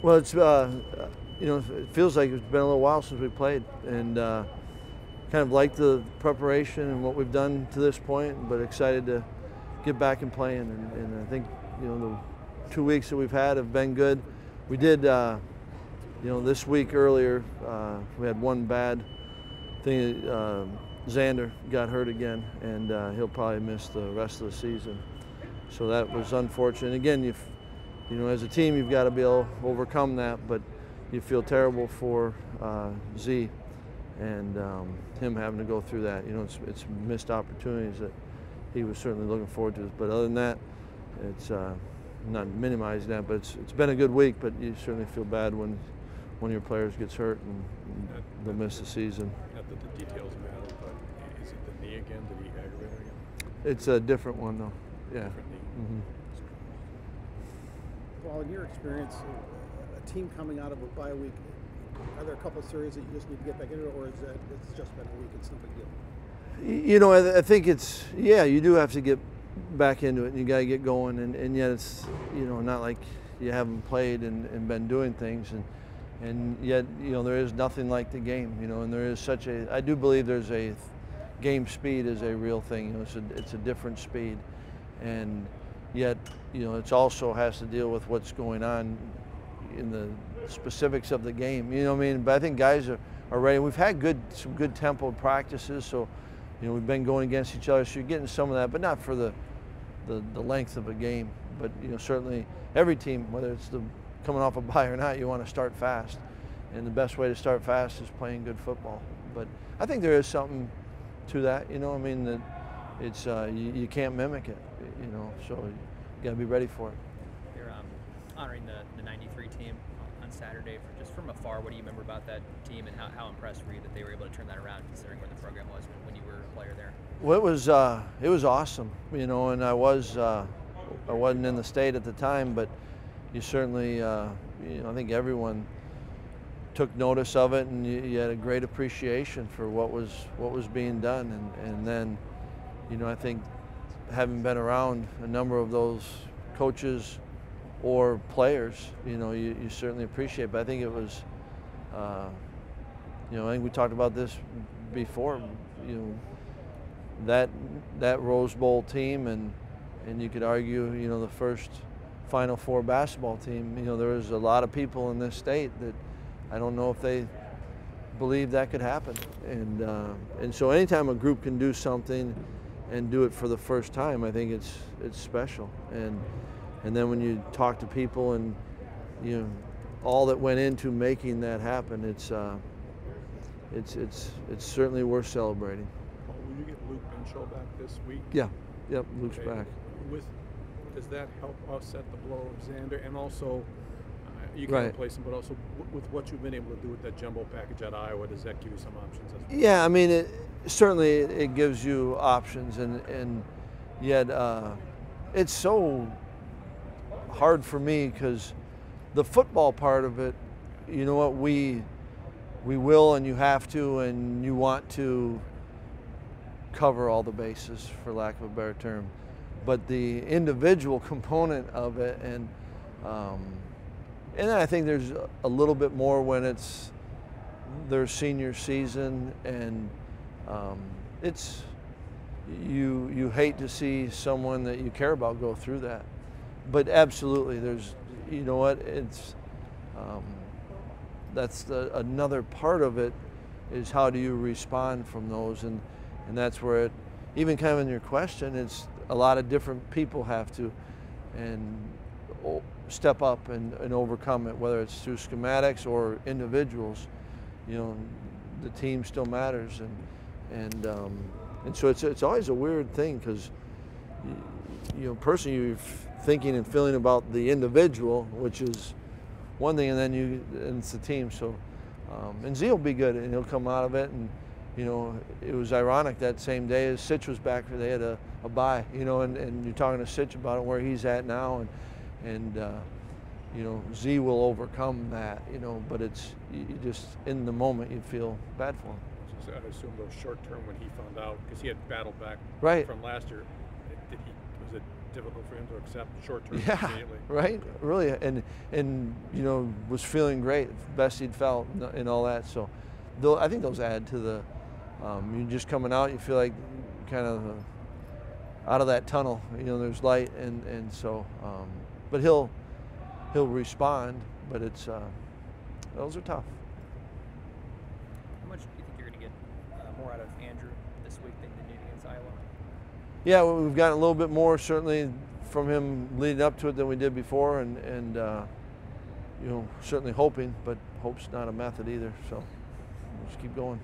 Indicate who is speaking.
Speaker 1: Well, it's you know, it feels like it's been a little while since we played, and kind of like the preparation and what we've done to this point, but excited to get back and playing. And I think, you know, the 2 weeks that we've had have been good. We did, you know, this week earlier, we had one bad thing. Xander got hurt again, and he'll probably miss the rest of the season. So that was unfortunate. Again, you know, as a team, you've got to be able to overcome that, but you feel terrible for Z and him having to go through that. You know, it's missed opportunities that he was certainly looking forward to. But other than that, it's not minimizing that, but it's been a good week. But you certainly feel bad when one of your players gets hurt and they'll miss the season.
Speaker 2: Not that the details matter, but is it the knee again? Did he aggravate it again?
Speaker 1: It's a different one, though. Yeah.
Speaker 2: Different knee.
Speaker 1: Mm-hmm.
Speaker 3: Well, in your experience, a team coming out of a bye week, are there a couple of series that you just need to get back into, or is that it's just been a week, it's no big deal?
Speaker 1: You know, I think it's, yeah, you do have to get back into it, and you got to get going, and yet it's, you know, not like you haven't played and been doing things, and yet, you know, there is nothing like the game, you know, and there is such a, I do believe there's a, game speed is a real thing, you know, it's a different speed, and yet, you know, it also has to deal with what's going on in the specifics of the game. You know what I mean? But I think guys are ready. We've had some good tempo practices, so, you know, we've been going against each other, so you're getting some of that, but not for the length of a game. But, you know, certainly every team, whether it's coming off a bye or not, you want to start fast. And the best way to start fast is playing good football. But I think there is something to that, you know, I mean, that it's, you can't mimic it, you know, so you got to be ready for it.
Speaker 4: You're honoring the 93 team on Saturday. Just from afar, what do you remember about that team, and how impressed were you that they were able to turn that around, considering where the program was when you were a player there?
Speaker 1: Well, it was awesome, you know, and I wasn't in the state at the time, but you certainly, you know, I think everyone took notice of it, and you had a great appreciation for what was being done, and then, you know, I think having been around a number of those coaches or players, you know, you certainly appreciate it. But I think it was, you know, I think we talked about this before, you know, that Rose Bowl team, and you could argue, you know, the first Final Four basketball team, you know, there was a lot of people in this state that I don't know if they believed that could happen. And so anytime a group can do something and do it for the first time, I think it's special. And then when you talk to people and, you know, all that went into making that happen, it's certainly worth celebrating.
Speaker 2: Paul, will you get Luke Benshaw back this week?
Speaker 1: Yeah, yep, Luke's
Speaker 2: Okay.
Speaker 1: back.
Speaker 2: Does that help offset the blow of Xander? And also, you can
Speaker 1: Right.
Speaker 2: replace him, but also with what you've been able to do with that jumbo package at Iowa, does that give you some options as well?
Speaker 1: Yeah, I mean, certainly it gives you options, and yet it's so hard for me because the football part of it, you know what, we will, and you have to, and you want to cover all the bases, for lack of a better term. But the individual component of it, and then I think there's a little bit more when it's their senior season, and it's you hate to see someone that you care about go through that. But absolutely, there's, you know what, it's that's another part of it, is how do you respond from those, and that's where it, even kind of in your question, it's a lot of different people have to step up and overcome it, whether it's through schematics or individuals. You know, the team still matters, and so it's always a weird thing, because you know, personally you're thinking and feeling about the individual, which is one thing, and then and it's the team. So and Z will be good, and he'll come out of it. And you know, it was ironic that same day as Sitch was back, they had a bye, you know, and you're talking to Sitch about it, where he's at now, and you know, Z will overcome that, you know, but it's, you just, in the moment, you feel bad for him.
Speaker 2: So I assume those short term, when he found out, because he had battled back
Speaker 1: Right.
Speaker 2: from last year, was it difficult for him to accept short term
Speaker 1: Yeah,
Speaker 2: immediately.
Speaker 1: right, really, and you know, was feeling great, best he'd felt, and all that. So, I think those add to the. You just coming out, you feel like kind of out of that tunnel. You know, there's light, and so. But he'll respond. But it's those are tough.
Speaker 4: How much do you think you're going to get more out of Andrew this week than you did against Iowa?
Speaker 1: Yeah, well, we've gotten a little bit more certainly from him leading up to it than we did before, and you know, certainly hoping, but hope's not a method either. So we'll just keep going.